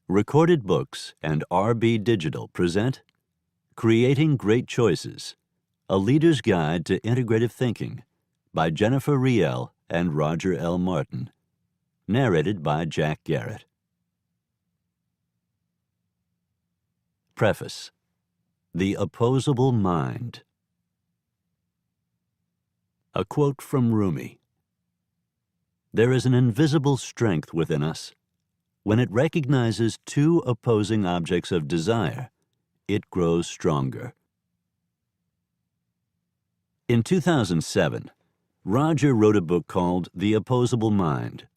Recorded Books and RB Digital present Creating Great Choices, A Leader's Guide to Integrative Thinking by Jennifer Riel and Roger L. Martin. Narrated by Jack Garrett. Preface. The Opposable Mind. A quote from Rumi. There is an invisible strength within us. When it recognizes two opposing objects of desire, it grows stronger. In 2007, Roger wrote a book called The Opposable Mind.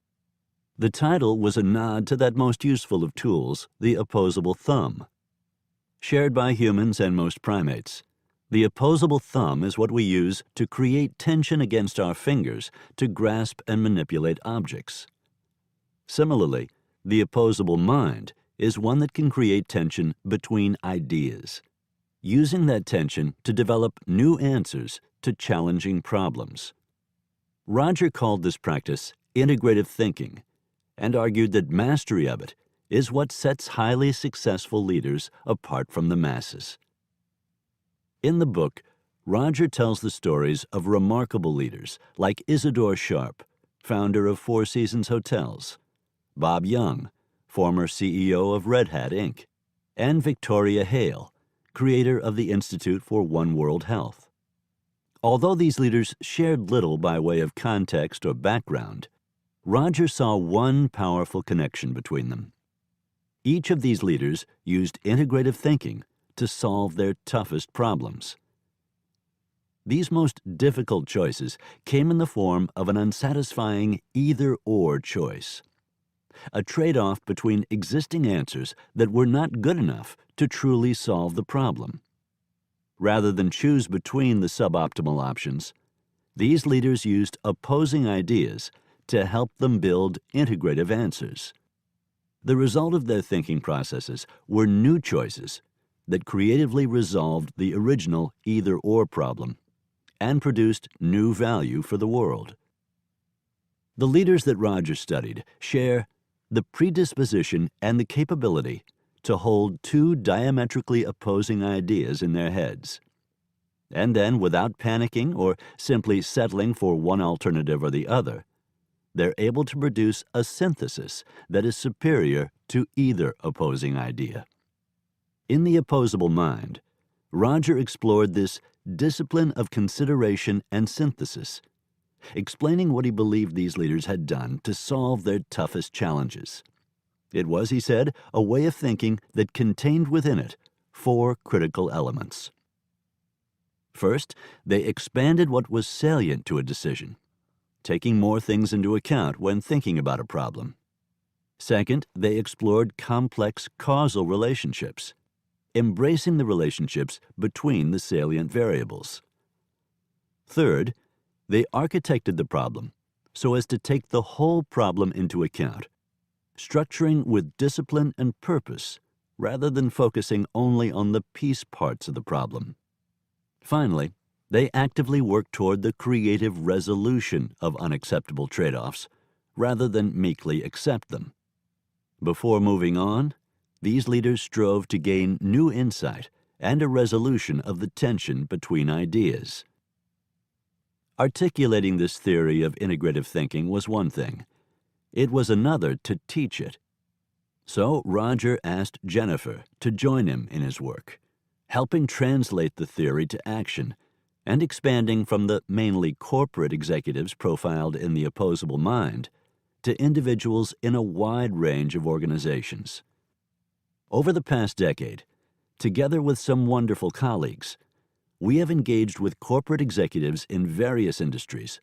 The title was a nod to that most useful of tools, the opposable thumb. Shared by humans and most primates, the opposable thumb is what we use to create tension against our fingers to grasp and manipulate objects. Similarly, the opposable mind is one that can create tension between ideas, using that tension to develop new answers to challenging problems. Roger called this practice integrative thinking and argued that mastery of it is what sets highly successful leaders apart from the masses. In the book, Roger tells the stories of remarkable leaders like Isidore Sharp, founder of Four Seasons Hotels, Bob Young, former CEO of Red Hat, Inc., and Victoria Hale, creator of the Institute for One World Health. Although these leaders shared little by way of context or background, Roger saw one powerful connection between them. Each of these leaders used integrative thinking to solve their toughest problems. These most difficult choices came in the form of an unsatisfying either-or choice, a trade-off between existing answers that were not good enough to truly solve the problem. Rather than choose between the suboptimal options, these leaders used opposing ideas to help them build integrative answers. The result of their thinking processes were new choices that creatively resolved the original either-or problem and produced new value for the world. The leaders that Roger studied share the predisposition and the capability to hold two diametrically opposing ideas in their heads. And then, without panicking or simply settling for one alternative or the other, they're able to produce a synthesis that is superior to either opposing idea. In The Opposable Mind, Roger explored this discipline of consideration and synthesis, explaining what he believed these leaders had done to solve their toughest challenges. It was, he said, a way of thinking that contained within it four critical elements. First, they expanded what was salient to a decision, taking more things into account when thinking about a problem. Second, they explored complex causal relationships, embracing the relationships between the salient variables. Third, they architected the problem so as to take the whole problem into account, structuring with discipline and purpose rather than focusing only on the piece parts of the problem. Finally, they actively worked toward the creative resolution of unacceptable trade-offs rather than meekly accept them. Before moving on, these leaders strove to gain new insight and a resolution of the tension between ideas. Articulating this theory of integrative thinking was one thing. It was another to teach it. So Roger asked Jennifer to join him in his work, helping translate the theory to action and expanding from the mainly corporate executives profiled in The Opposable Mind to individuals in a wide range of organizations. Over the past decade, together with some wonderful colleagues, we have engaged with corporate executives in various industries,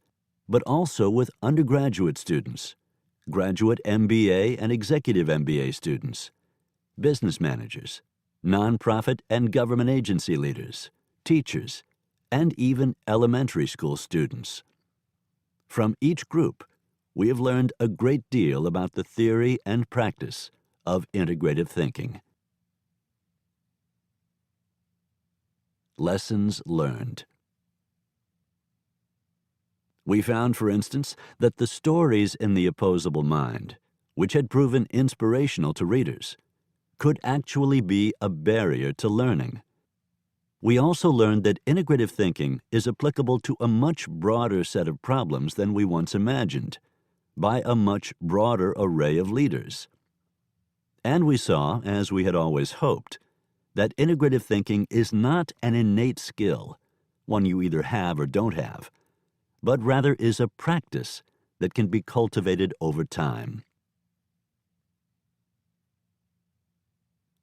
but also with undergraduate students, graduate MBA and executive MBA students, business managers, nonprofit and government agency leaders, teachers, and even elementary school students. From each group, we have learned a great deal about the theory and practice of integrative thinking. Lessons learned. We found, for instance, that the stories in The Opposable Mind, which had proven inspirational to readers, could actually be a barrier to learning. We also learned that integrative thinking is applicable to a much broader set of problems than we once imagined, by a much broader array of leaders. And we saw, as we had always hoped, that integrative thinking is not an innate skill, one you either have or don't have, but rather is a practice that can be cultivated over time.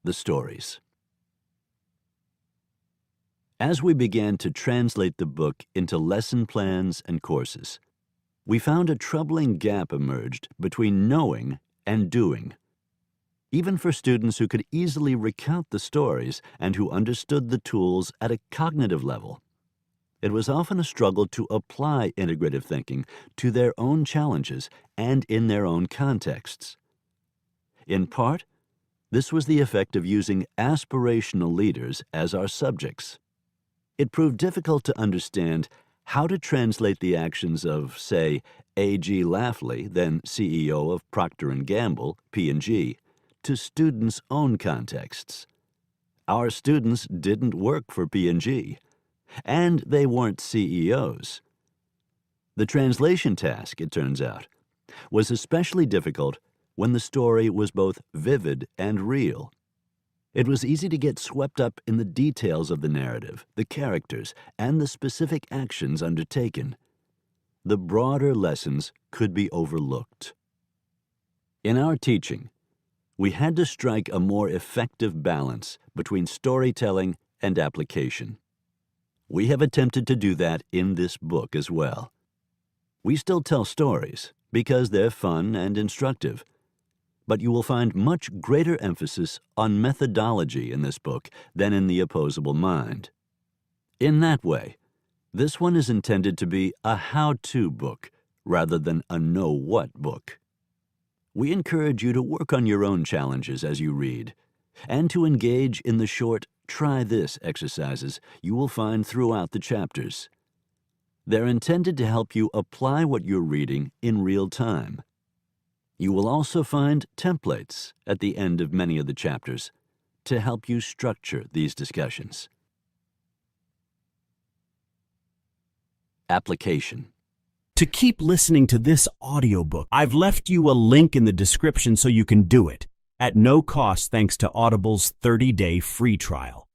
The stories. As we began to translate the book into lesson plans and courses, we found a troubling gap emerged between knowing and doing. Even for students who could easily recount the stories and who understood the tools at a cognitive level, it was often a struggle to apply integrative thinking to their own challenges and in their own contexts. In part, this was the effect of using aspirational leaders as our subjects. It proved difficult to understand how to translate the actions of, say, A.G. Lafley, then CEO of Procter & Gamble, P&G, to students' own contexts. Our students didn't work for P&G, and they weren't CEOs. The translation task, it turns out, was especially difficult when the story was both vivid and real. It was easy to get swept up in the details of the narrative, the characters, and the specific actions undertaken. The broader lessons could be overlooked. In our teaching, we had to strike a more effective balance between storytelling and application. We have attempted to do that in this book as well. We still tell stories because they're fun and instructive, but you will find much greater emphasis on methodology in this book than in The Opposable Mind. In that way, this one is intended to be a how-to book rather than a know-what book. We encourage you to work on your own challenges as you read, and to engage in the short "try this" exercises you will find throughout the chapters. They're intended to help you apply what you're reading in real time. You will also find templates at the end of many of the chapters to help you structure these discussions. Application. To keep listening to this audiobook, I've left you a link in the description so you can do it, at no cost thanks to Audible's 30-day free trial.